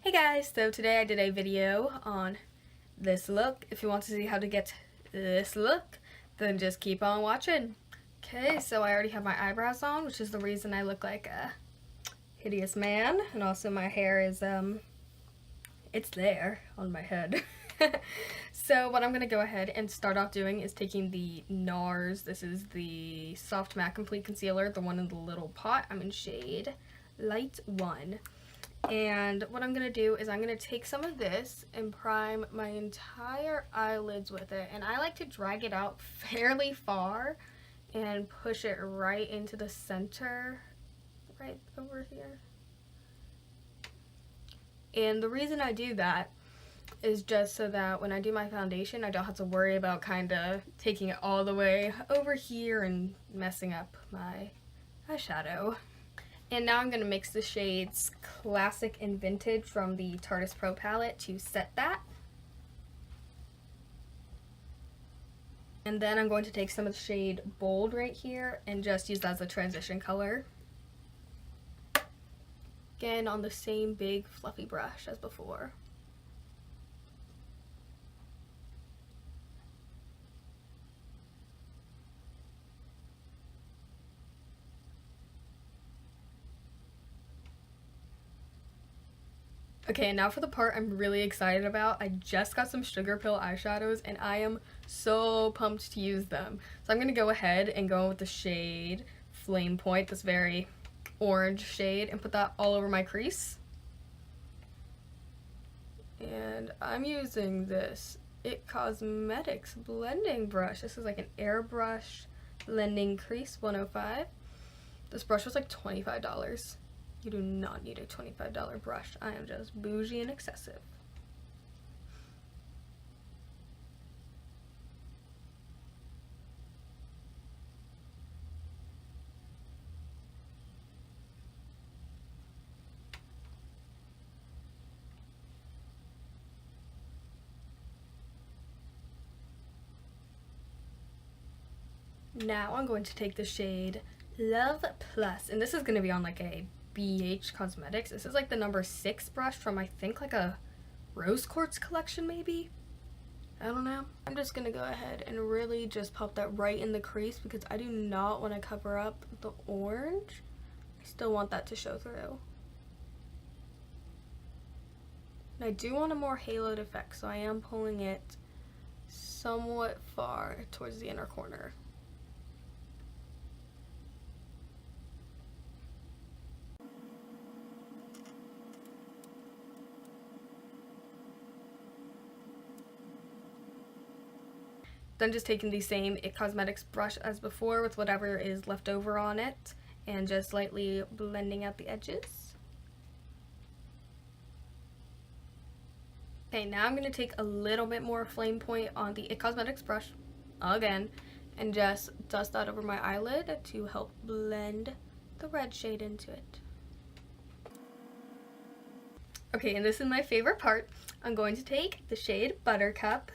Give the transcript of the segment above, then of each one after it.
Hey guys, so today I did a video on this look. If you want to see how to get this look, then just keep on watching. Okay, so I already have my eyebrows on, which is the reason I look like a hideous man. And also my hair is, it's there on my head. So what I'm going to go ahead and start off doing is taking the NARS. This is the Soft Matte Complete Concealer, the one in the little pot. I'm in shade Light 1. And what I'm going to do is I'm going to take some of this and prime my entire eyelids with it. And I like to drag it out fairly far and push it right into the center, right over here. And the reason I do that is just so that when I do my foundation, I don't have to worry about kind of taking it all the way over here and messing up my eyeshadow. And now I'm going to mix the shades Classic and Vintage from the Tarteist Pro palette to set that. And then I'm going to take some of the shade Bold right here and just use that as a transition color. Again, on the same big fluffy brush as before. Okay, and now for the part I'm really excited about. I just got some Sugar Pill eyeshadows and I am so pumped to use them. So I'm going to go ahead and go with the shade Flame Point, this very orange shade, and put that all over my crease. And I'm using this It Cosmetics blending brush. This is like an airbrush blending crease 105. This brush was like $25. You do not need a $25 brush. I am just bougie and excessive. Now I'm going to take the shade Love Plus, and this is going to be on like a BH Cosmetics. This is like the number 6 brush from I think like a Rose Quartz collection maybe? I don't know. I'm just gonna go ahead and really just pop that right in the crease because I do not want to cover up the orange. I still want that to show through. And I do want a more haloed effect, so I am pulling it somewhat far towards the inner corner. Then just taking the same It Cosmetics brush as before with whatever is left over on it and just lightly blending out the edges. Okay, now I'm going to take a little bit more Flame Point on the It Cosmetics brush again and just dust that over my eyelid to help blend the red shade into it. Okay, and this is my favorite part. I'm going to take the shade Buttercup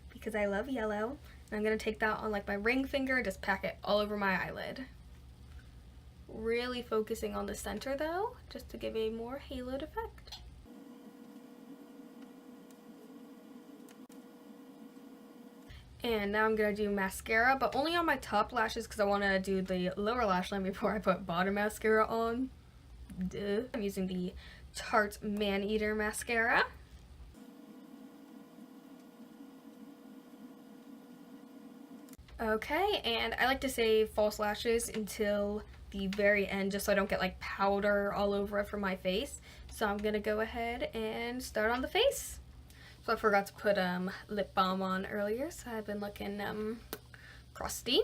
because I love yellow. And I'm going to take that on like my ring finger and just pack it all over my eyelid. Really focusing on the center though, just to give a more haloed effect. And now I'm going to do mascara, but only on my top lashes because I want to do the lower lash line before I put bottom mascara on. Duh. I'm using the Tarte Maneater mascara. Okay, and I like to save false lashes until the very end just so I don't get like powder all over it for my face. So I'm gonna go ahead and start on the face. So I forgot to put lip balm on earlier, so I've been looking crusty.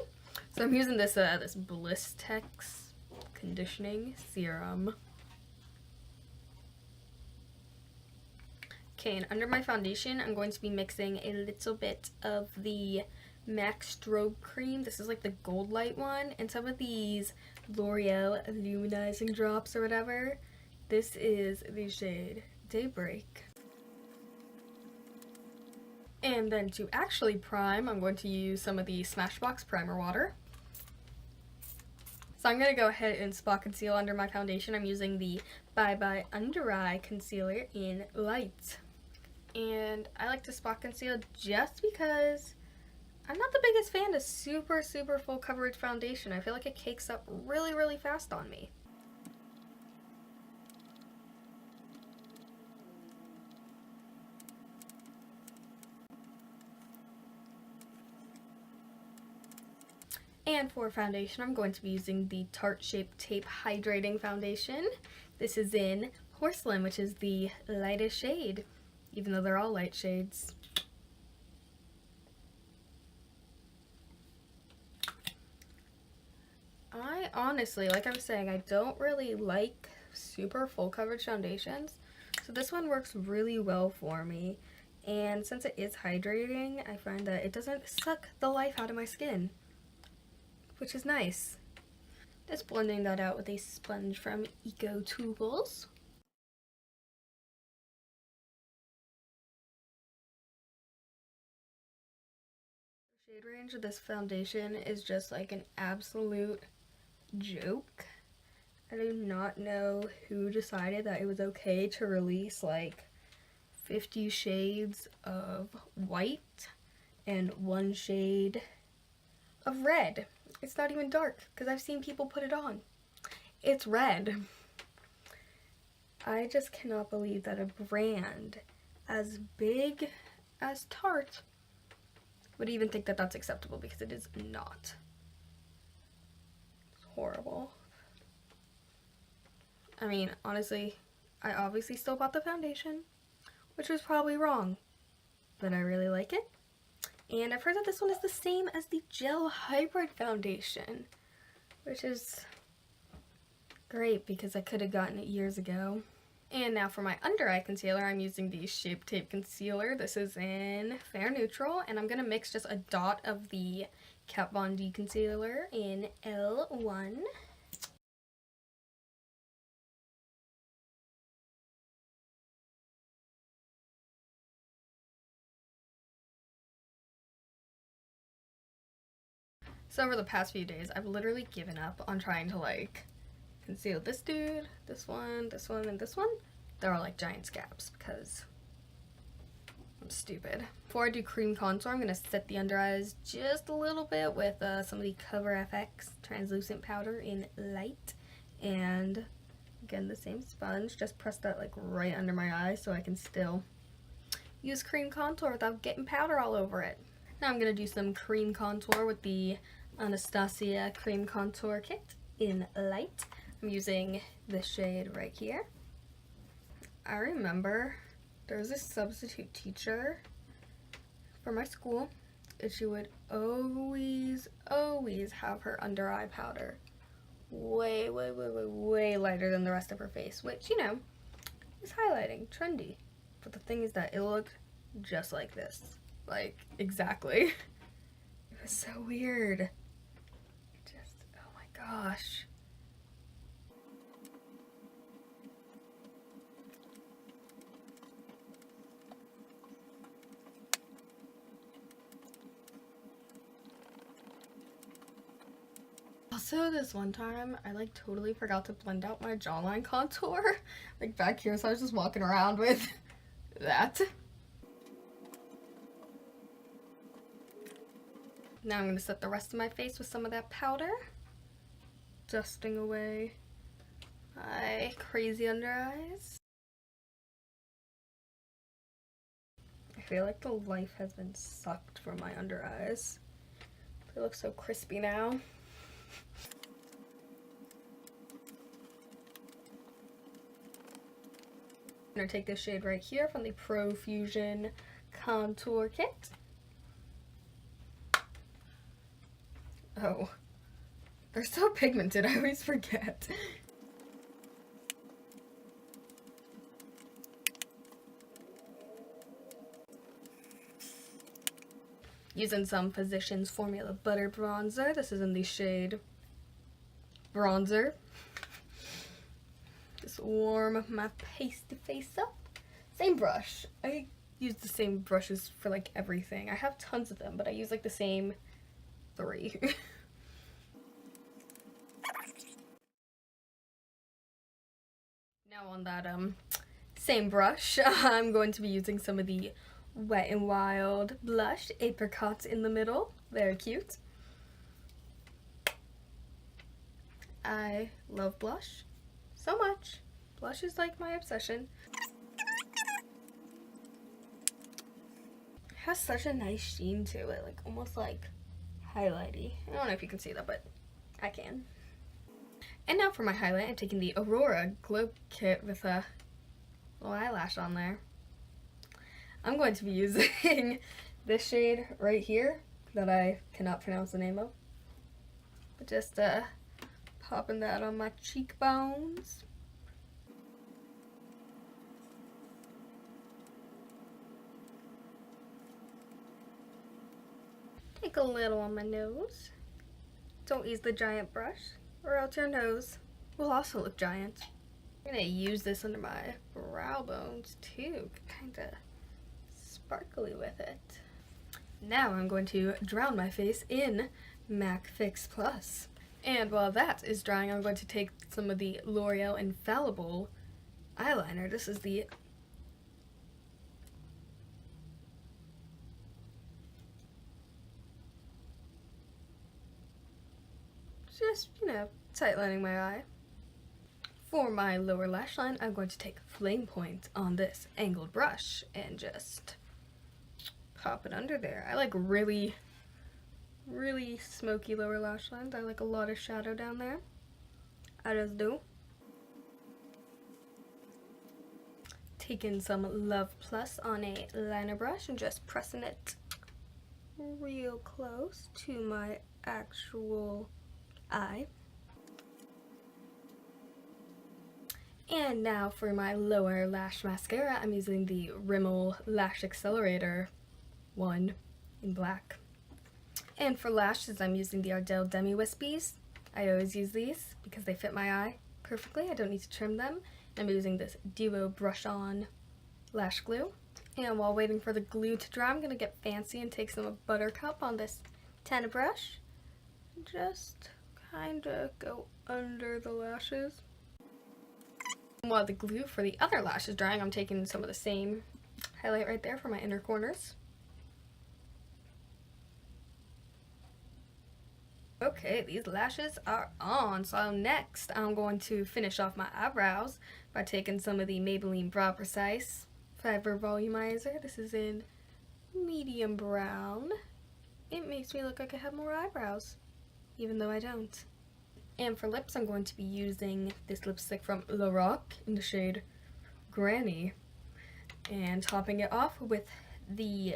So I'm using this this Blistex conditioning serum. Okay, and under my foundation I'm going to be mixing a little bit of the MAC Strobe Cream. This is like the Gold Light one, and some of these L'Oreal Luminizing Drops or whatever. This is the shade Daybreak. And then to actually prime, I'm going to use some of the Smashbox Primer Water. So I'm going to go ahead and spot conceal under my foundation. I'm using the Bye Bye Under Eye Concealer in Light. And I like to spot conceal just because I'm not the biggest fan of super full coverage foundation. I feel like it cakes up really fast on me. And for foundation, I'm going to be using the Tarte Shape Tape Hydrating Foundation. This is in Porcelain, which is the lightest shade, even though they're all light shades. I honestly, like I was saying, I don't really like super full coverage foundations, so this one works really well for me. And since it is hydrating, I find that it doesn't suck the life out of my skin, which is nice. Just blending that out with a sponge from Eco Tools. The shade range of this foundation is just like an absolute joke. I do not know who decided that it was okay to release like 50 shades of white and 1 shade of red. It's not even dark because I've seen people put it on. It's red. I just cannot believe that a brand as big as Tarte would even think that that's acceptable, because it is not. It's horrible. I mean, honestly, I obviously still bought the foundation, which was probably wrong, but I really like it. And I've heard that this one is the same as the Gel Hybrid Foundation, which is great because I could have gotten it years ago. And now for my under eye concealer, I'm using the Shape Tape Concealer. This is in Fair Neutral, and I'm going to mix just a dot of the Kat Von D Concealer in L1. So over the past few days, I've literally given up on trying to like conceal this dude, this one, and this one. They're all like giant scabs because I'm stupid. Before I do cream contour, I'm going to set the under eyes just a little bit with some of the Cover FX translucent powder in Light. And again, the same sponge, just press that like right under my eye so I can still use cream contour without getting powder all over it. Now I'm going to do some cream contour with the Anastasia Cream Contour Kit in Light. I'm using this shade right here. I remember there was this substitute teacher for my school, and she would always have her under eye powder way lighter than the rest of her face, which, you know, is highlighting, trendy. But the thing is that it looked just like this. Like, exactly. It was so weird. Just, oh my gosh. Also, this one time, I like totally forgot to blend out my jawline contour. Like back here, so I was just walking around with that. Now I'm going to set the rest of my face with some of that powder. Dusting away my crazy under eyes. I feel like the life has been sucked from my under eyes. They look so crispy now. I'm going to take this shade right here from the Profusion Contour Kit. Oh, they're so pigmented, I always forget. Using some Physicians Formula Butter Bronzer. This is in the shade Bronzer. Just warm my pasty face up. Same brush. I use the same brushes for like everything. I have tons of them, but I use like the same 3. that same brush, I'm going to be using some of the Wet n Wild blush, apricots in the middle. Very cute. I love blush so much. Blush is like my obsession. It has such a nice sheen to it, like almost like highlighty. I don't know if you can see that, but I can. And now for my highlight, I'm taking the Aurora Glow Kit with a little eyelash on there. I'm going to be using this shade right here that I cannot pronounce the name of. But just popping that on my cheekbones. Take a little on my nose. Don't use the giant brush, or else your nose will also look giant. I'm gonna use this under my brow bones too, kinda sparkly with it. Now I'm going to drown my face in MAC Fix Plus. And while that is drying, I'm going to take some of the L'Oreal Infallible eyeliner. This is the just, tightlining my eye. For my lower lash line, I'm going to take Flame Point on this angled brush and just pop it under there. I like really smoky lower lash lines. I like a lot of shadow down there. I just do. Taking some Love Plus on a liner brush and just pressing it real close to my actual eye. And now for my lower lash mascara, I'm using the Rimmel Lash Accelerator one in black. And for lashes, I'm using the Ardell Demi Wispies. I always use these because they fit my eye perfectly. I don't need to trim them. I'm using this Duo Brush On Lash Glue. And while waiting for the glue to dry, I'm going to get fancy and take some Buttercup on this Tana brush. Just kind of go under the lashes. While the glue for the other lash is drying, I'm taking some of the same highlight right there for my inner corners. Okay, these lashes are on. So next, I'm going to finish off my eyebrows by taking some of the Maybelline Brow Precise Fiber Volumizer. This is in medium brown. It makes me look like I have more eyebrows, even though I don't. And for lips, I'm going to be using this lipstick from Lorac in the shade Granny. And topping it off with the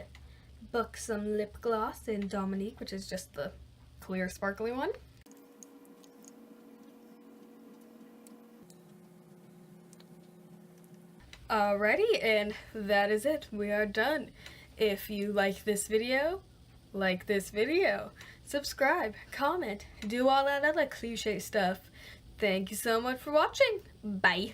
Buxom Lip Gloss in Dominique, which is just the clear sparkly one. Alrighty, and that is it. We are done. If you like this video, subscribe, comment, do all that other cliche stuff. Thank you so much for watching. Bye.